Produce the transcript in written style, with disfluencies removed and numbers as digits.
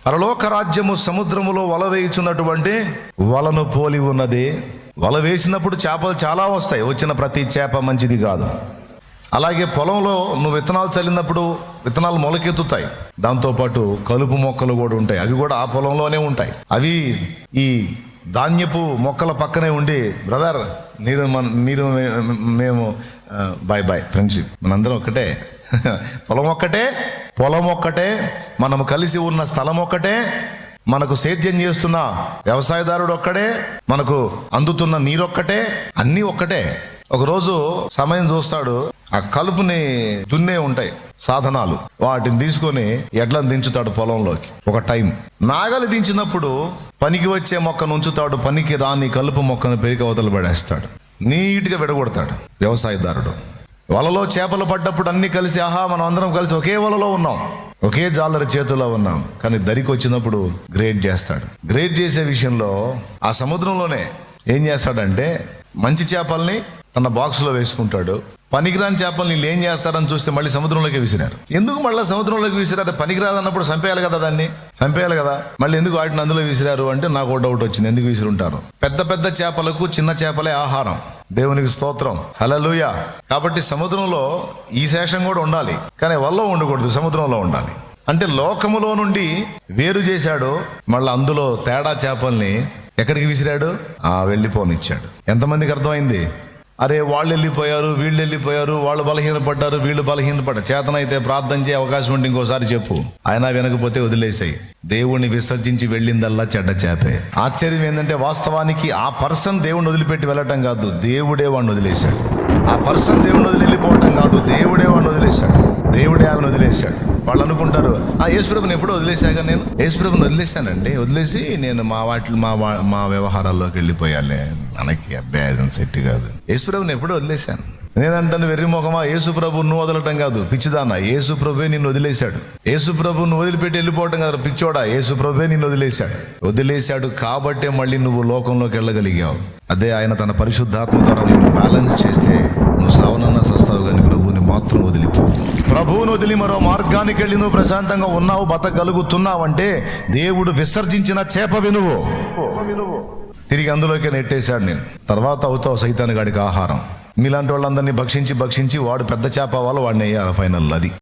పరలోక రాజ్యము సముద్రములో వల వేయుచున్నటువంటి వలను పోలి ఉన్నది. వల వేసినప్పుడు చేపలు చాలా వస్తాయి. వచ్చిన ప్రతి చేప మంచిది కాదు. అలాగే పొలంలో నువ్వు విత్తనాలు చల్లినప్పుడు విత్తనాలు మొలకెత్తుతాయి. దాంతోపాటు కలుపు మొక్కలు కూడా ఉంటాయి. అవి కూడా ఆ పొలంలోనే ఉంటాయి. అవి ఈ ధాన్యపు మొక్కల పక్కనే ఉండి, బ్రదర్ మీరు మేము బాయ్ బాయ్ ఫ్రెండ్షిప్, మనందరం ఒకటే, పొలం ఒక్కటే, మనం కలిసి ఉన్న స్థలం ఒక్కటే, మనకు సేద్యం చేస్తున్న వ్యవసాయదారుడు ఒక్కడే, మనకు అందుతున్న నీరొక్కటే, అన్నీ ఒక్కటే. ఒకరోజు సమయం చూస్తాడు, ఆ కలుపుని దున్నే ఉంటాయి సాధనాలు, వాటిని తీసుకొని ఎడ్లను దించుతాడు పొలంలోకి. ఒక టైం నాగలి దించినప్పుడు పనికి వచ్చే మొక్కను ఉంచుతాడు, పనికి రాని కలుపు మొక్కను పెరిగి అవతల పడేస్తాడు, నీట్గా విడగొడతాడు వ్యవసాయదారుడు. వలలో చేపలు పడ్డప్పుడు అన్ని కలిసి, ఆహా మనం అందరం కలిసి ఒకే వలలో ఉన్నాం, ఒకే జాలరి చేతుల్లో ఉన్నాం. కానీ దరికి వచ్చినప్పుడు గ్రేడ్ చేస్తాడు. గ్రేడ్ చేసే విషయంలో ఆ సముద్రంలోనే ఏం చేస్తాడంటే, మంచి చేపల్ని తన బాక్సులో వేసుకుంటాడు, పనికిరాని చేపలు వీళ్ళు ఏం చేస్తారని చూస్తే మళ్ళీ సముద్రంలోకి విసిరారు. ఎందుకు మళ్ళీ సముద్రంలోకి విసిరారు? పనికిరాదన్నప్పుడు చంపేయాలి కదా, దాన్ని చంపేయాలి కదా, మళ్ళీ ఎందుకు వాటిని అందులో విసిరారు అంటే నాకు ఒక డౌట్ వచ్చింది. ఎందుకు విసిరుంటారు? పెద్ద పెద్ద చేపలకు చిన్న చేపలే ఆహారం. దేవునికి స్తోత్రం, హల్లెలూయా. కాబట్టి సముద్రంలో ఈ శేషం కూడా ఉండాలి, కానీ వల్ల ఉండకూడదు, సముద్రంలో ఉండాలి. అంటే లోకములో నుండి వేరు చేశాడు, మళ్ళీ అందులో తేడా చేపల్ని ఎక్కడికి విసిరాడు? వెళ్ళిపోనిచ్చాడు. ఎంతమందికి అర్థమైంది? అరే వాళ్ళు వెళ్ళిపోయారు, వీళ్ళు వెళ్ళిపోయారు, వాళ్ళు బలహీనపడ్డారు, వీళ్ళు బలహీనపడ్డారు. చేతనైతే ప్రార్థన చేయ అవకాశం ఉంటే ఇంకోసారి చెప్పు. ఆయన వినకపోతే వదిలేసాయి. దేవుణ్ణి విసర్జించి వెళ్ళిందల్లా చెడ్డ చేపే. ఆశ్చర్యం ఏంటంటే, వాస్తవానికి ఆ పర్సన్ దేవుణ్ణి వదిలిపెట్టి వెళ్ళటం కాదు, దేవుడే వాడిని వదిలేశాడు. ఆ పర్సన్ దేవుణ్ణి వదిలి వెళ్ళిపోవటం కాదు, దేవుడే వాడిని వదిలేశాడు. దేవుడే ఆమెను వదిలేశాడు. వాళ్ళు అనుకుంటారు, యేసుప్రభుని ఎప్పుడో వదిలేశాక, నేను యేసుప్రభుని వదిలేశానండి, వదిలేసి నేను మా వ్యవహారాల్లోకి వెళ్ళిపోయాలే, మనకి అభ్యాసం సెట్ కాదు. యేసుప్రభుని ఎప్పుడో వదిలేశాను. నేనంటాను, వెర్రి మొహమా, యేసుప్రభు నువ్వు వదలటం కాదు పిచ్చిదానా, యేసుప్రభువే నిన్ను వదిలేశాడు. యేసుప్రభుని వదిలిపెట్టి వెళ్ళిపోవటం కాదు పిచ్చోడా, యేసుప్రభువే నిన్ను వదిలేశాడు కాబట్టే మళ్ళీ నువ్వు లోకంలోకి వెళ్ళగలిగావు. అదే ఆయన తన పరిశుద్ధాత్మ ద్వారా నిన్ను బ్యాలెన్స్ చేస్తే నువ్వు సావనన్నా సస్తావు, కానీ ప్రభువుని మాత్రం వదిలిపోవు. ప్రభువును వదిలి మరో మార్గానికి వెళ్ళి నువ్వు ప్రశాంతంగా ఉన్నావు, బతకగలుగుతున్నావంటే దేవుడు విసర్జించిన చేప వినువు, తిరిగి అందులోకి నెట్టేశాడు. నేను తర్వాత అవుతావు సైతాను గాడికి ఆహారం. మీలాంటి వాళ్ళందరినీ భక్షించి వాడు పెద్ద చేప వాళ్ళు వాడిని వేయాలి ఫైనల్. అది